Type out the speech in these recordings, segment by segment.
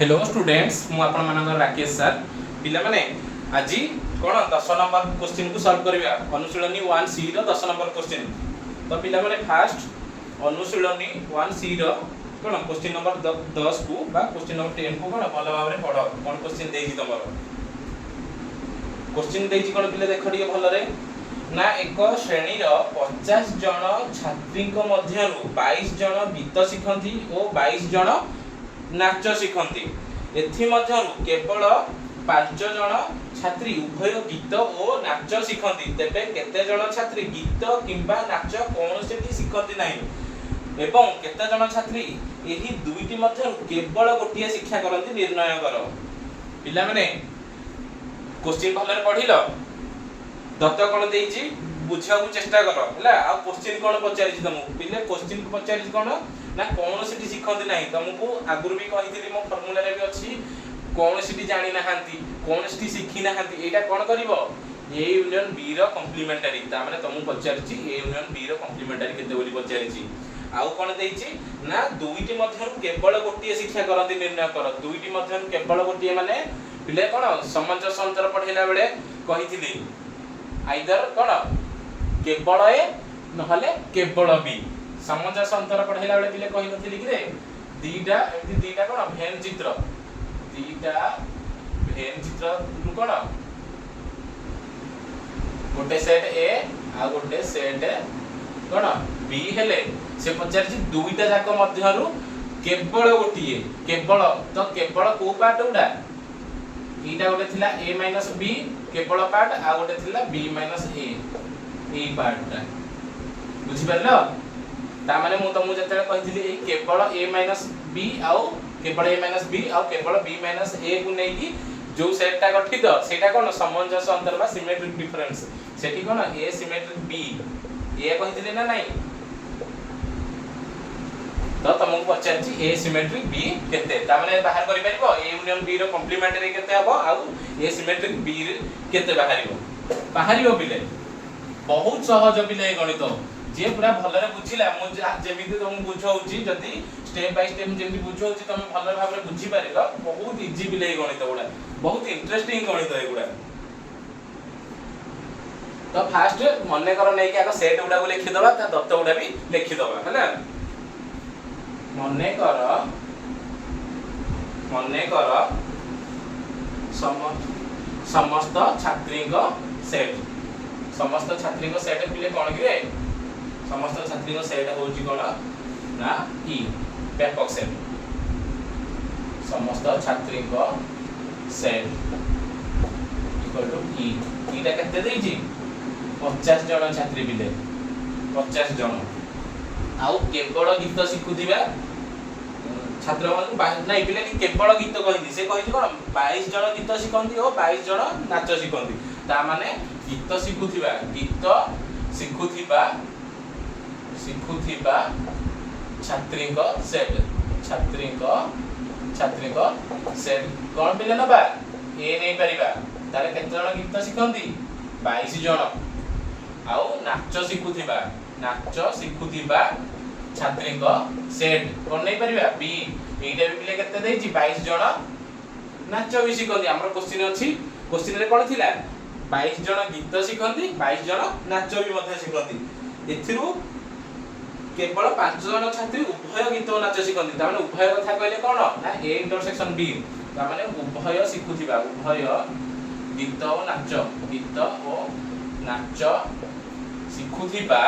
Hello students मु आपण मानकर राकेश सर पिला माने आज कोन 10 नंबर क्वेश्चन को सॉल्व करबा अनुशीलनी 1 सी रो 10 नंबर क्वेश्चन। तो पिला माने फास्ट अनुशीलनी 1 सी रो कोन क्वेश्चन नंबर 10 को बा क्वेश्चन नंबर 10 को कोन भलो भाबरे पढो कोन क्वेश्चन देछि तमरो क्वेश्चन देछि कोन पिला देख दिए भलो रे ना एक श्रेणी रो 50 जन छात्री को मध्यरु 22 जन गीत शिखंती और 22 जन नाच शिखंती एथि मध्यरु केवल 5 जन छात्री उभय गीत और नाच शिखंती तेबे केते जन छात्री गीत किंबा नाच कोनोसे भी शिखंती नाही एवं केते जन छात्री एही दुईटी मध्यरु केवल गोटिए शिक्षा करंती निर्णय करो। पिला माने क्वेश्चन भलरे पढिलो दत्त कोन देइची बुझाऊ चेष्टा करो हला आ क्वेश्चन कोन पचारिछि तुमको पिले क्वेश्चन को पचारिछि कोन ना कौन सिटी शिखंती नाही तुमको आगुर भी कहिथिली मो फार्मूला रे भी अछि कौन सिटी जानि नाहंती कौन सिटी शिखि नाहंती एटा कोन करिवो ए यूनियन बी रो कॉम्प्लीमेंटरी ता माने तुमको पचारिछि ए यूनियन बी रो कॉम्प्लीमेंटरी केते बोली पचारिछि आउ कोन देइछि ना दुईटी मध्यरु केवल गोटिए शिक्षा करंती निर्णय करो दुईटी मध्यरु केवल गोटिए माने पिले कोन सामंजस्य अंतर पढेला बेले कहिथिली आइदर कोन केवल ए नहले केवल बी सामंजस्य अंतर पढेला बेले पिले कहि नथिली कि रे दीटा एमति दीटा कोन भेन चित्र रु कोन गोटे सेट ए आ गोटे सेट कोन बी हेले से पचारछि दुईटा जाक मध्यरु केवल गोटिए केवल तो केवल को पार्ट उडा ईटा गोटे थिला a - b केवल पार्ट आ गोटे थिला b - a ए पार्टटा बुझि परलो ता माने मु तुमको जते कहिथिली ए केवल a - b आउ केवल a - b आउ केवल b - a को नै कि जो सेटटा गठित सेटा कोन सामंजस्य अंतर बा symmetric difference Sethi cone a symmetric b ए कहिथिली ना नाही तो तुमको पचारछि a सिमेट्रिक b केते ता माने बाहर करि परिबो a यूनियन b रो कॉम्प्लीमेंटरी केते हबो आउ a सिमेट्रिक b केते बाहरिबो बिले बहुत सहज बिले गणित जे पूरा भलरे बुझिला मु जेमिति तुम बुझौछि जदी स्टेप बाय स्टेप जेमिति बुझौछि तुम भलरे भाबरे बुझि पारिलो बहुत इजी बिले गणित गुडा बहुत इंटरेस्टिंग गणित एगुडा। तो फास्ट मने कर नै कि आको सेट गुडा को लिखि दबा ता दत्त गुडा भी लिखि दबा हैला मने कर समस्त छात्री को सेट पिले कोन कि रे समस्त छात्री को सेट होउची कोन ना ई व्यापक सेट समस्त छात्री को सेट इक्वल टू ई ईटा केते देइची 50 जन छात्री बिले 50 जन आउ केवल गीत शिखुदिबा छात्र मान नाही बिले केवल गीत कहिनी से कहिची कोन 22 जन गीत शिखंती और 22 जन नाच शिखंती ता माने गीत शिखुथिबा छात्री को सेट कोन बिले नबा ए नै परिबा तारे केते जन गीत शिखंती 22 जन आउ नाच शिखुथिबा छात्री को सेट कोन नै परिबा बी एटा भी बिले केते देछि 22 जन नाच भी शिखंती हमर क्वेश्चन अछि क्वेश्चन रे कोन थिला 22 जन गीत शिखंती 22 जन नाच भी मध्ये शिखंती एथिरु केवल 5 जन छात्री उभय गीत और नाच शिखंती ता माने उभय कथा कहले कोन ना ए इंटरसेक्शन बी ता माने उभय शिखुथिबा उभय गीत और नाच शिखुथिबा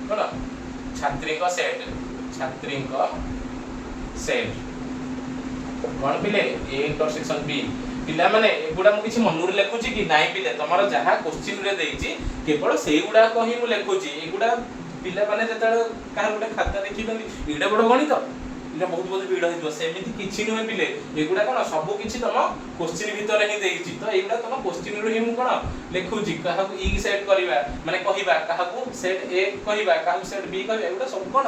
कोन छात्री को सेट कोन पिले ए इंटरसेक्शन बी पिला माने एगुडा मु किछि मनूर लेखुची कि नाही पिले तमरो जहा क्वेश्चन रे देइची केवल सेई गुडा को ही मु लेखुची एगुडा पिला माने जतळ काहा गुडा खाता देखिबंदी एडा बड गणित इटा बहुत बहुत भीड़ हितो सेमिति किछि नहे पिले एगुडा कोन सब किछि तम क्वेश्चन भीतर ही देइची तो एगुडा तम क्वेश्चन रो ही मु कोन लेखुची काहा को ई सेट करिबा माने कहिबा काहा को सेट ए कहिबा काहा को सेट बी कहिबा एगुडा सब कोन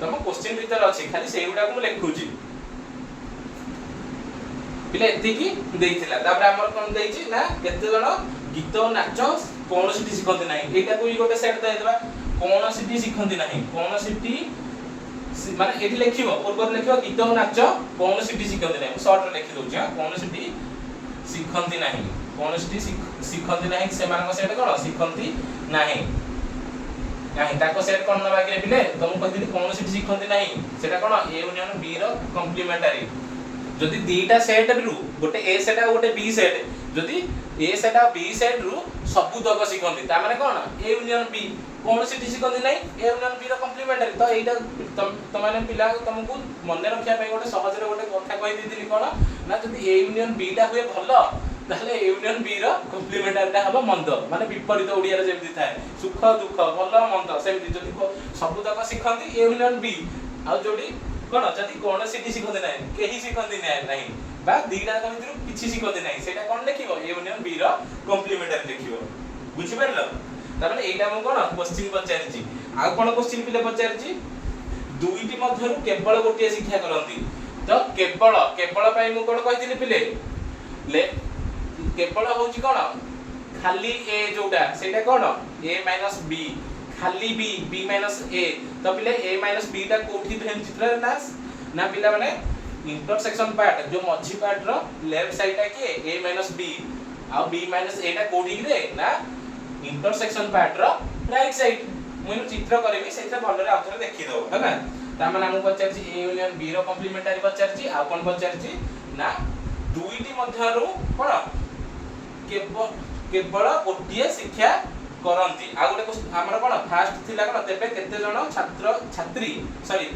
तम क्वेश्चन भीतर अछि खाली सेई गुडा को मु लेखुची पिले एति की देइथिला तापर हमर कोन देइची ना केते जण गीत नाच कोन सिटी शिखंती नाही एटा को गोटे सेट दे देबा कोन सिटी शिखंती नाही कोन सिटी माने एठी लिखिबो पूर्व लिखिबो गीत और नाच कोनोसिटी शिखंती नाही शॉर्ट रे लिखि दोछ कोनोसिटी शिखंती नाही कोनोसिटी शिखंती नाही से मानको सेट कोन शिखंती नाही नाही ताको सेट कोन न बाकी पिले तुम कहथिली कोनोसिटी शिखंती नाही सेटा कोन ए यूनियन बी रो कॉम्प्लीमेंटरी जदि दीटा सेट रु गोटे ए सेट आ गोटे बी सेट जदि ए सेट आ बी सेट रु सबु तक शिखंती ता माने कोन ए यूनियन बी कोनोसिटी शिखंती नाही ए यूनियन बी रो कॉम्प्लीमेंटरी तो एटा त माने पिला तुमको मन रखिया पे गोटे सहज रे गोटे कथा कहि दिथिली कोन ना जदि ए यूनियन बी टा हुए भलो ताहले ए यूनियन बी रो कॉम्प्लीमेंटरी टा हबो मंद माने विपरीत ओडिया रे जेमति थाए सुख दुख भलो मंद सेमति जदि सबु तक शिखंती ए यूनियन बी आ जोडी कोन जदि कोनोसिटी शिखंती नाही केही शिखंती नाही बा दीटा का भितर किछि शिखंती नाही सेटा कोन लिखिबो ए यूनियन बी रो कॉम्प्लीमेंटरी लिखिबो बुझि परलो तारमाने एटा हम कोन क्वेश्चन पचारछि आ कोन क्वेश्चन पिले पचारछि दुईटी मध्यरु केवल गोटिए शिक्षा करंती तो केवल पाई मु कोन कहिथिनि पिले ले केवल होची कोन खाली ए जोटा सेटा कोन a b खाली b a तो पिले a b टा कोठी भेन चित्र ना पिला माने इंटरसेक्शन पार्ट जो मझी पार्ट रो लेफ्ट साइड टा के a b uh b a टा कोठी रे ना intersection part row right side मु चित्र करबी सेटा भलो रे आउथरे देखि दो हैना ता माने हम पचारछि a यूनियन b रो कॉम्प्लीमेंटरी पचारछि आ कोन पचारछि ना दुईटी मध्यरु कोन केवल गोटिए शिक्षा करंती आ गोटे हमर कोन फास्ट थिला कोन तेबे केते जण छात्र छात्री सॉरी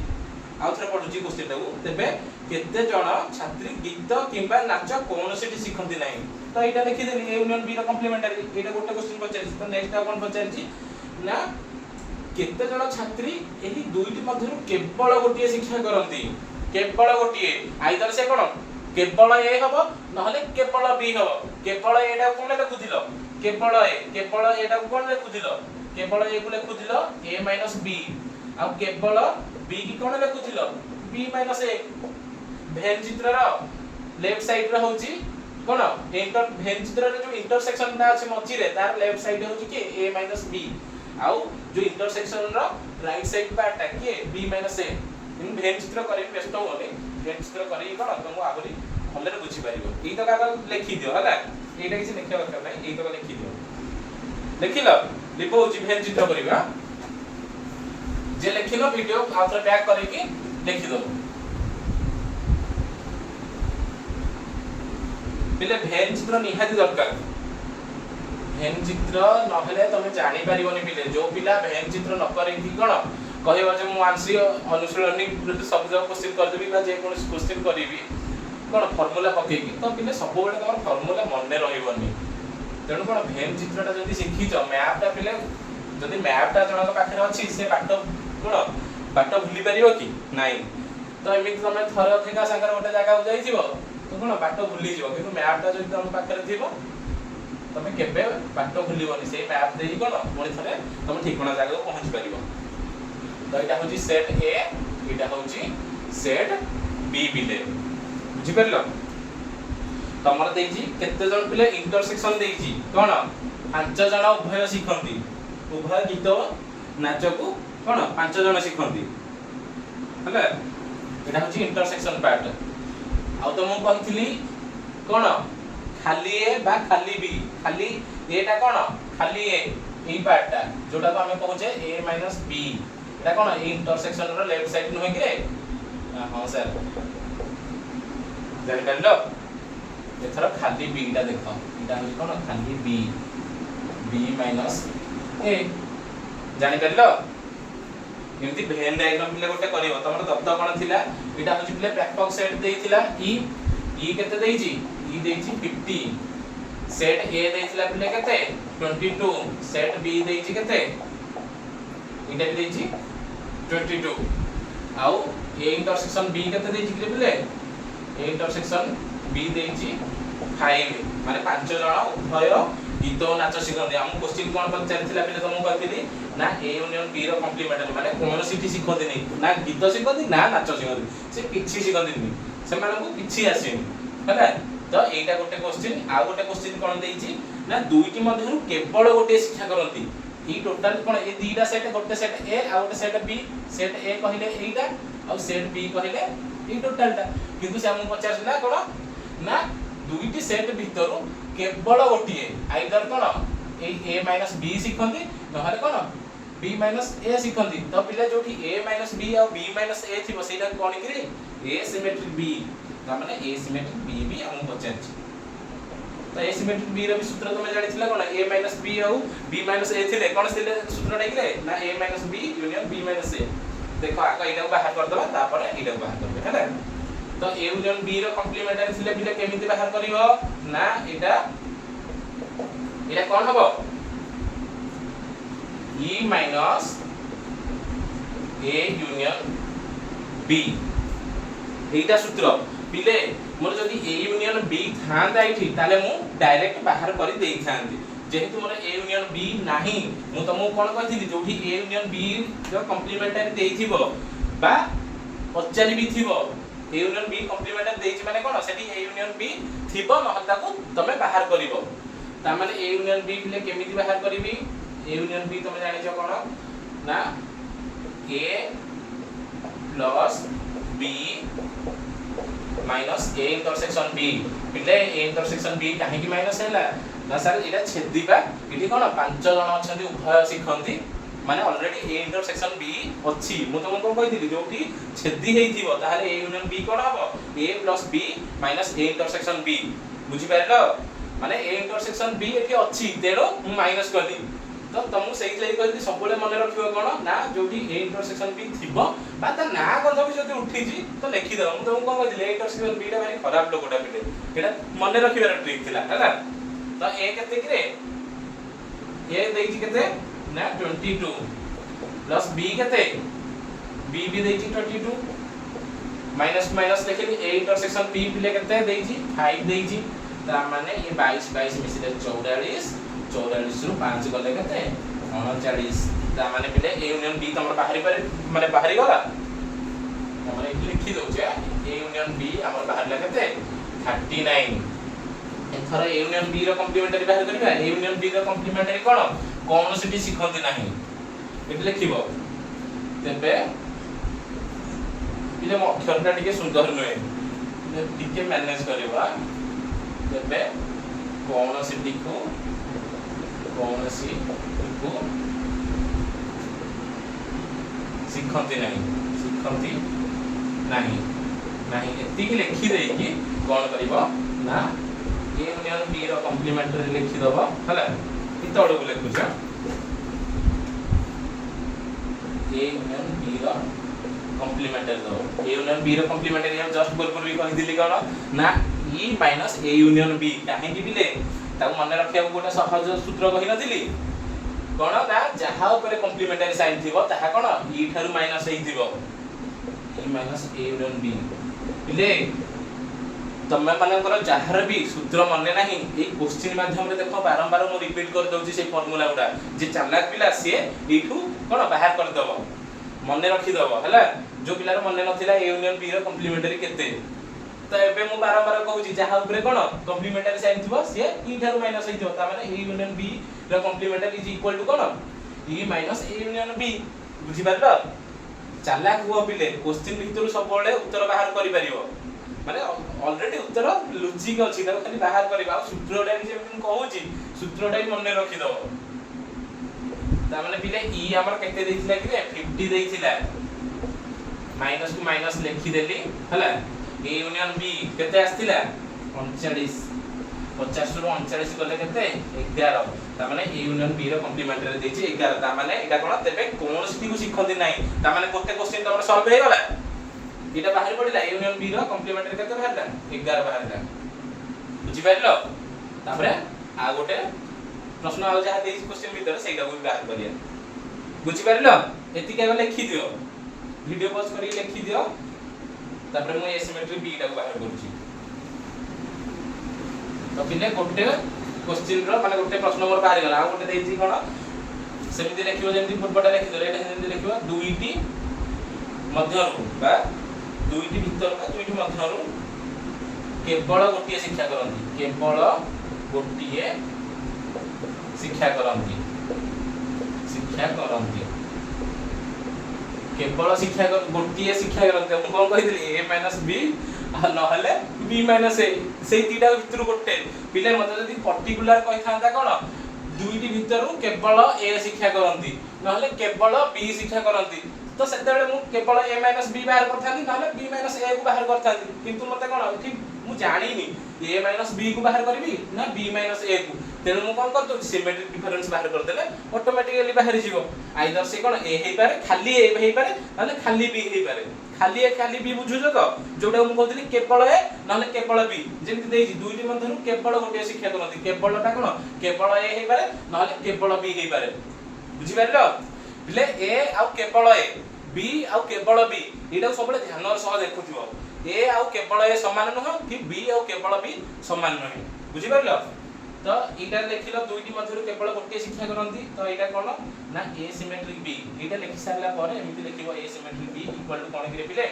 आउथरे पढुची क्वेश्चन टाको तेबे केते जण छात्री गीत किंबा नाच कोनोसिटी शिखंती नाही तो एटा लिखि देली ए यूनियन बी रो कॉम्प्लीमेंटरी एटा गोटे क्वेश्चन पचारछि तो नेक्स्ट कोन पचारछि ना केते जण छात्री एही दुईटी मध्यरु केवल गोटिए शिक्षा करंती केवल गोटिए आइदर से कोन केवल ए हबो नहले केवल बी हबो केवल एटा कोन लिखुदिलो केवल एटा कोन लिखुदिलो केवल ए को लिखुदिलो a b आ केवल b की कोन लिखुदिलो b a भेन चित्र रो लेफ्ट साइड रो होची कोन इंटर भेन चित्र रे जो इंटरसेक्शन ता अछि मझी रे तार लेफ्ट साइड होची के a b आउ जो intersection row right side part ता के b a इन भेन चित्र करी बेस्ट होले भेन चित्र करी कोन तुम आगरी भले रे बुझी परिबो ई तो कागज लिखि दियो हला एटा किछि लिखिया दरकार नै ई तो लिखि दियो लिखिलो लिपो होची भेन चित्र करिबा जे लिखिलो वीडियो आउटर बैक करै कि लिखि दो पिले भेन चित्र निहाती दरकार भेन चित्र नहले तमे जानि परिबोनी पिले जो पिला भेन चित्र न करै कि कोन कहबा जे मु आंसरी अनुशीलनी प्रति सब जगह क्वेश्चन कर देबी बा जे कोन क्वेश्चन करिवि कोन फार्मूला पके कि तो पिले सब बेले तमर फार्मूला मन में रहिबोनी तेनु कोन भेन चित्रटा जदी सिखिचो मैपटा पिले जदी मैपटा जणक पाखरे अछि से बाट भूली परिबो कि नाही तो एमित तमे थरे अधिका संगर गोटे जगह जाई थिबो तो कोन बाट भूली जिवो किंतु मैपटा जदी तम पाखरे थिबो तमे केबे बाट भूलिबोनी से मैप देई कोन मोनि थरे तमे ठिकणा जगह पहुंच परिबो तो एटा होची सेट ए एटा होची सेट बी बिले बुझि परलो तमर देइजी केते जण पिले इंटरसेक्शन देइजी कोन पांच जण उभय शिखंती उभय गीत नाच को कोन पांच जण शिखंती हला एटा होची इंटरसेक्शन पार्ट आ तो मु कहितली कोन खाली ए बा खाली बी खाली एटा कोन खाली ए ई पार्टटा जोटा को हमें कहूचे a b Etah cone intersection row left side न होई रे हां सर जानि करलो एथरा खाली b टा देखो एटा होई कोन खाली b a जानि करलो एमति भेन डायग्राम पिले गोटे करिवो तमर दत्त कोन थिला एटा होची पिले बैकपॉक सेट देइथिला ई केते देइची ई देइची 50 सेट a देइथिला पिले केते 22 सेट b देइची केते इटा भी देइची 22 आउ a इंटरसेक्शन b केते देइची पिले a इंटरसेक्शन b देइची 5 माने पांच जण उभय गीत और नाच शिखंती हम क्वेश्चन कोन पचारिथिला पिले तुमको कहथिली ना a यूनियन b रो कॉम्प्लीमेंटरी माने कोनोसिटी शिखंती नै ना गीत शिखंती ना नाच शिखंती से किछि शिखंती नै से मानकु किछि आसेनी हला तो एटा गोटे क्वेश्चन आ गोटे क्वेश्चन कोन देइची ना दुईटी मध्यरु केवल गोटे शिक्षा करंती ई टोटल कोन ए दीटा सेट गोटे सेट ए आ गोटे सेट बी सेट ए कहिले एइटा आ सेट बी कहिले ई टोटलटा किंतु से हम पचारला कोन ना दुईटी सेट भितरु केवल गोटिए आइदर कोन ए a - b सिखंती नहले कोन b - a सिखंती तो पिला जोठी a - b uh b - a थिबो सेटा कोन कि a सिमेट्रिक b ता माने a सिमेट्रिक b भी हम पचारछि तो ए सिमेट्रिक बी रो भी सूत्र तुम जानिथिला कोन a - b au b - a थिले कोन थिले सूत्र डाकिले ना a - b union b - a देखो आका इडा बाहर कर दबा तापर इडा बाहर करबे हैला तो a यूनियन b रो कॉम्प्लीमेंटरी थिले बिले केमिति बाहर करिवो ना इडा कोन हबो e minus a union b एटा सूत्र पिले मोर जदी a यूनियन b थांदा इठी ताले मु डायरेक्ट बाहर करि देई थांती जेहेतु मोर a यूनियन b नाही मु तमु कोन कहथिली जोठी a यूनियन b जो कॉम्प्लीमेंटरी देइथिबो बा पचारि भी थिबो a यूनियन b कॉम्प्लीमेंटरी देइछि माने कोन सेठी a यूनियन b थिबो नहता को तमे बाहर करिवो ता माने a यूनियन b पिले केमिति बाहर करिवि a यूनियन b तमे जानि छ कोन ना a plus b minus a intersection b पिले a intersection b काहे की माइनस हैला ना सर एटा छेदीबा इठी कोन पांच जण अछंती उभय सिखंती माने ऑलरेडी a intersection b अछि मु तुम कोन कहितली जोठी छेदी हेइथिबो ताहाले a union b कोन हबो a plus b minus a intersection b बुझी पाइलो माने a intersection b एठी अछि तेरो मु माइनस करली तो तुम सही सही कहली सबले मन रखियो कोन ना जोठी a intersection b थिबो बा त ना गंध भी जदी उठी जी तो लिखि दो हम तुम कोन कहली a intersection b टा भारी खराब लोकटा पिले एटा मन रखिबार ट्रिक थिला हैला तो a केते कि रे a देइछि केते ना 22 प्लस b केते b भी देइछि 22 माइनस माइनस लिखिली a intersection b पिले केते देइछि 5 देइछि ता माने ये 22 22 मिसिले 44 44 रु 5 गले केते 39 ता माने पिले a यूनियन b तमर बाहरी पर माने बाहरी गला हमरे लिखि दउ छे a यूनियन b हमर बाहर केते 39 एथरा a यूनियन b रो कॉम्प्लीमेंटरी बाहर करबा a यूनियन b रो कॉम्प्लीमेंटरी कोन कोन सिटी सिखंती नाही एत लिखिबो तेबे इले मो अक्षरटा टिके सुंदर नय टिके मैनेज करबा तेबे कोन सिटी को सिखंती नाही एति कि लिखि देई कि कोन करबो ना a यूनियन b रो कॉम्प्लीमेंटरी लिखि दबो हला इ तोड़ को लिखु छ a यूनियन b रो कॉम्प्लीमेंटरी दो a यूनियन b रो कॉम्प्लीमेंटरी हम जस्ट पूर्व भी कहि दिली कोन ना e minus a union b काहे कि बिले ताको मन रखिया गोटे सहज सूत्र कहि नथिली कोन ता जहा ऊपर कॉम्प्लीमेंटरी साइन थिबो ताहा कोन e थारु माइनस हेइ थिबो e minus a union b बिले तमे मानकर जहार भी सूत्र मने नाही ए क्वेश्चन माध्यम रे देखो बारंबार मु रिपीट कर दउची से फार्मूला गुडा जे चालाक पिला से एठू कोन बाहर कर दबो मने रखि दबो हला जो पिलार मने नथिला a यूनियन b रो कॉम्प्लीमेंटरी केते तो एबे मु बारंबार कहूची जहा ऊपर कोन कॉम्प्लीमेंटरी साइन थिबो से e थारु माइनस हेइ थिबो ता माने a यूनियन b रो कॉम्प्लीमेंटरी इज इक्वल टू कोन e minus a union b बुझी पारलो चालाक हुआ पिले क्वेश्चन भितरु सब बळे उत्तर बाहर करि परिबो माने ऑलरेडी उत्तर लॉजिक अछि त खाली बाहर करबा सूत्रडा जे हम कहूची सूत्रडा मने रखि दो ता माने पिले ई हमर केते देइथिला कि 50 देइथिला माइनस टू माइनस लिखि देली हला a यूनियन b केते आस्थिला 39 50 रु 39 गले केते 11 ता माने a यूनियन b रो कॉम्प्लीमेंटरी देछि 11 ता माने एटा कोन तेबे कोन सिटी को सिखंती नाही ता माने गोटे क्वेश्चन तमर सॉल्व हे गला इटा बाहर पडिला a यूनियन b रो कॉम्प्लीमेंटरी केते बाहरला 11 बाहरला बुझि पाइलो तापरे आ गोटे प्रश्न आ जहा देछि क्वेश्चन भीतर सेटा को बाहर करिया बुझि पाइलो एति के लिखि दियो वीडियो पॉज करी लिखि दियो तापरे मु a सिमेट्री b टा को बाहर करूची तो पिले गोटे क्वेश्चन रो माने गोटे प्रश्न मोर बाहर गला आ गोटे देछि कोन सेमिति लिखिबो जेंति पूर्वटा लिखि दो एटा जेंति लिखिबो दुईटी मध्यरु बा दुईटी भीतर का दुईटी मध्यरु केवल गोटिए शिक्षा करंती ଶିକ୍ଷା କରନ୍ତି केवल शिक्षा गोटे शिक्षा करते हम कौन कही ए माइनस बी नहले बी माइनस ए से तीटा भितर गोटे पिले मते जदी पर्टिकुलर कहि थांता कोन दुईटी भितर केवल ए शिक्षा करती नहले केवल बी शिक्षा करती तो सेतेबेले मु केवल ए माइनस बी बाहर करथांती नहले बी माइनस ए को बाहर करथांती किंतु मते कोन ठीक मु जानिनी ए माइनस बी को बाहर करबी ना बी माइनस ए को तेनु मु कोन करतो सिमेट्रिक डिफरेंस बाहर कर देले ऑटोमेटिकली बाहर जीवो आइदर से कोन ए हेई पारे खाली ए हेई पारे नहले खाली बी हेई पारे खाली ए खाली बी बुझुजो तो जोटा मु कहतली केवल ए नहले केवल बी जेंति देई दुईटी मध्यरु केवल गोटे शिक्षा करती केवलटा कोन केवल ए हेई पारे नहले केवल बी हेई पारे बुझि पारलो बिले ए आ केवल ए बी आ केवल बी एटा सबले ध्यान सह देखुथिबो ए आ केवल ए समान नह कि बी आ केवल बी समान नह बुझि पारलो तो एटा लेखिलो दुईटी मध्यरु केवल गोटे शिक्षा करती तो एटा कोन ना ए सिमेट्रिक बी एटा लेखि सारला परे एमिति लेखिबो A symmetric B equal to कोन कि पिले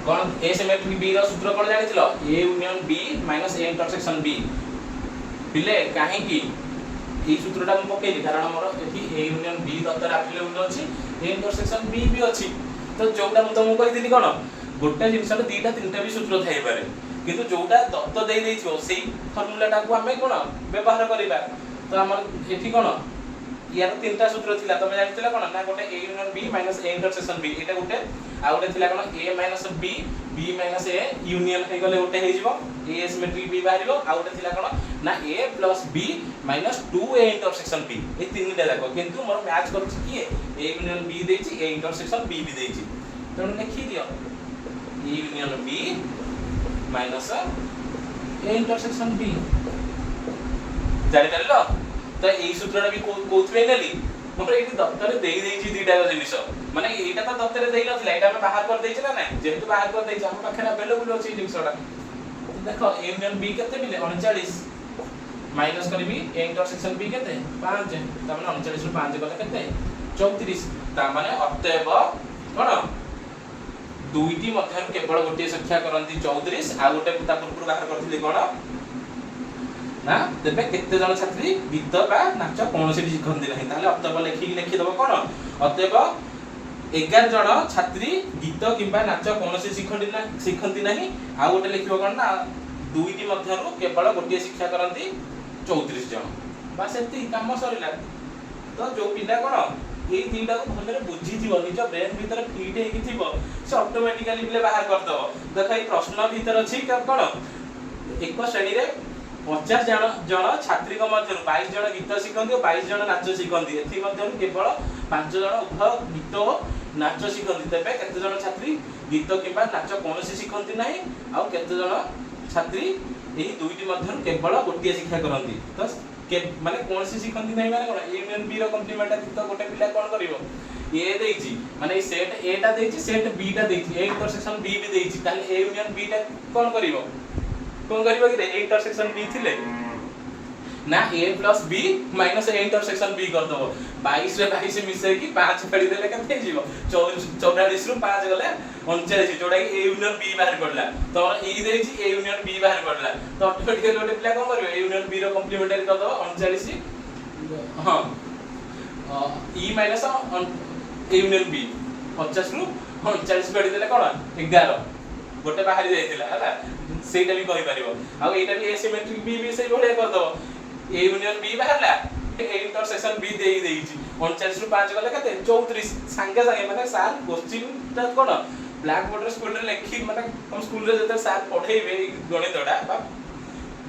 कोन ए सिमेट्रिक बी रो सूत्र कोन जानिथिलो A union B minus A intersection B पिले काहे की এই সূত্রটা আমি পকাইলি কারণ আমার এটি a ইউনিয়ন b দত্তর আফিলিয়েবল আছে a ইন্টারসেকশন b বি আছে তো যোটা মু তোমাকে কইদিলি কোন গোটা জিনিসটা দুইটা তিনটা বি সূত্র থাই পারে কিন্তু যোটা দত্ত দেই দেইছো সেই ফর্মুলাটাকে আমি কোন ব্যবহার করিবা তো আমার এটি কোন ইয়ার তিনটা সূত্র ছিলা তুমি জানিছিলা কোন না গোটে a union b minus a intersection b এটা গোটে আর গোটে ছিলা কোন a minus b b minus a union হই গলে গোটে হই যিবো a সিমেট্রিক b বাহিরিবো আর গোটে ছিলা কোন না a plus b minus 2a intersection b এই তিনটা দেখো কিন্তু মোর ম্যাচ করছি কি a ইউনিয়ন b দেইছি a intersection b বি দেইছি তেমন লিখি দিও a union b minus a intersection b জানি পারলো তো এই সূত্রটা বি কোথবে নেলি মোর এইটি দপ্তরে দেই দেইছি দুইটা জিনিস মানে এইটা তো দপ্তরে দেই নথিলা এটা আমি বাহার করে দেইছি না না যেহেতু বাহার করে দেইছি আমার পাখে अवेलेबल আছে এই জিনিসটা देखो a यूनियन b केते मिले 39 माइनस करबी a इंटरसेक्शन b केते 5 त माने 39 रु 5 गले केते 34 त माने अतएव कोन दुईटी मध्य केवल गोटे संख्या करंती 34 आ गोटे ता पूर्व बाहर करथिले कोन ना तेबे केते जन छात्री गीत बा नाच कोनोसी शिखंदी नहीं ताले अतएव लिखि दबो कोन अतएव 11 जन छात्री गीत किंबा नाच कोनोसी शिखंती नहीं आ गोटे लिखिबो कोन ना दुईटी मध्यरु केवल गोटे शिक्षा करंती 34 जन बस एती काम सरिला तो जो पिला कोन एई तीनटा को भलरे बुझी दियो निज ब्रेन भीतर फिट हेकी थिबो से ऑटोमेटिकली पिले बाहर कर दबो देखो ई प्रश्न भीतर अछि कोन एक श्रेणी रे 50 जन छात्री को मध्य 22 जन गीत शिखंती और 22 जन नाच शिखंती एथि मध्य केवल 5 जन उभय गीत नाच शिखंती तेबे केते जन छात्री गीत किबा नाच कोनोसी शिखंती नाही आ केते जन छात्री एही दुईटी मध्य केवल गोटे शिक्षा करंती तो माने कोनोसी शिखंती नाही माने कोन ए यूनियन बी रो कॉम्प्लीमेंट तो गोटे पिला कोन करिवो ए देइची माने ई सेट ए टा देइची सेट बी टा देइची ए इंटरसेक्शन बी भी देइची ताले ए यूनियन बी टा कोन करिवो कोन करिवो कि ए इंटरसेक्शन बी थिले ना a plus b minus a intersection b कर दबो 22 रे 22 मिसे की 5 फेडी देले केते जीवो 44 रु 5 गले 39 जोडा की a यूनियन b बाहर पडला तो e देछि a यूनियन b बाहर पडला तो ऑटोमेटिकली लोटे पिला कोन करबे a यूनियन b रो कॉम्प्लीमेंटरी कर दबो 39 हां e minus a union b 50 रु 39 फेडी देले कोन 11 गोटे बाहर जाइतिला हला सेटा भी कहि परिबो आ एटा भी एसिमेट्रिक b भी सही भले कर दबो a union b बाहरला a intersection b देई देइची 39 रु 5 गले कते 34 संगे संगे माने सर क्वेश्चन त कोन ब्लैक बोर्ड रे स्कूल रे लेखि माने हम स्कूल रे जते सर पढेइबे गणितडा बा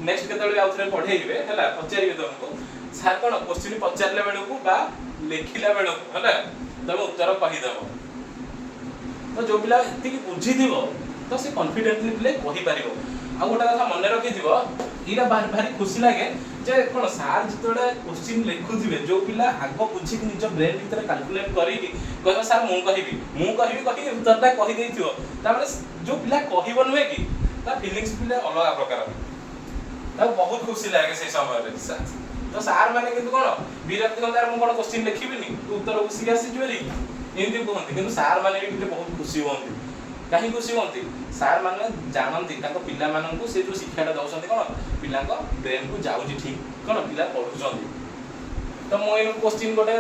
नेक्स्ट केतले आउथरे पढेइबे हला पचारिबे तुमको सर कोन क्वेश्चन पचारले बेडू बा लेखिला बेडू हला तमे उत्तर कहि देबो तो जो पिला एति बुझी दिबो तो से कॉन्फिडेंटली प्ले कहि पारिबो आ गोटा कथा मन रखि दिबो इरा भारी खुशी लागे जे कोन सार जतोडे क्वेश्चन लिखुथिबे जो पिला आगो बुझी कि निज ब्रेन भीतर कैलकुलेट करी कहबो सर मु कहि उत्तरटा कहि देइथियो ता माने जो पिला कहिबो नहे कि ता फीलिंग्स पिले अलग प्रकार ता बहुत खुशी लागे से समय रे तो सार माने किंतु कोन विरक्ति होतार मु कोन क्वेश्चन लिखिबिनी उत्तर खुशी आसी जवेली एंती कहंती किंतु सार माने भी बहुत खुशी होंती कहीं खुशी होती सार मैंने जानती पिलाମାନଙ୍କୁ से जो शिक्षाटा दौरान कौन पिला ब्रेन को जाऊँगी ठीक कौन पिला पढ़ुं तो मुझे क्वेश्चन गोटे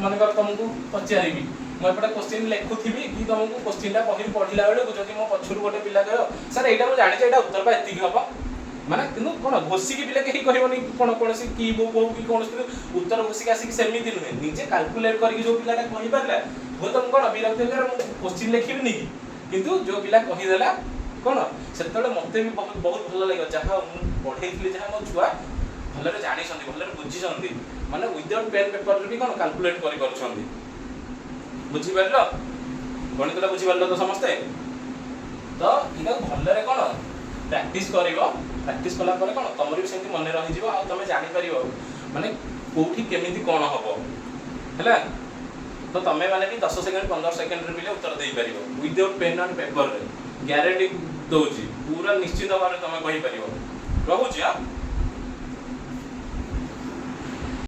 मनकर तुमको पचारि मुझे क्वेश्चन लिखुथी कि तुमको क्वेश्चनटा कह पढ़ला बेलू जब मो पछरू गोटे पिला कह सर यहाँ मुझे जानी यहाँ उत्तर एति हम माने किंतु कौन घोषिकी पिला कहीं कहबनी कौन कौन की बो बो कि कौन उत्तर घोषिक आसिक सेमती नुहे निजे काल्कुलेट करके जो पिलाटा कहि पारला वो तुम कौन विरक्त हो क्वेश्चन लिखिबिनी किंतु जो पिला कहीदेला कौन से मत भी बहुत बहुत भल लगे जहाँ पढ़े जहाँ मो छुआ भलरे जानी भलरे बुझी माने विदाउट पेन पेपर भी कौन काल्कुलेट कर बुझीपार गणितटा बुझीपार तो समस्ते तो इना भलरे कौन प्रैक्टिस प्रैक्टिस कला पर कौन तुम भी सेमती मन रही आ तुम जापर माने कौटी केमिति कौन हम है तो तुम मैंने भी 10 सेकेंड 15 सेकेंड भी उत्तर दे पार without pen and paper guarantee दौर पूरा निश्चित भाव में तुम कहीपर रोचे।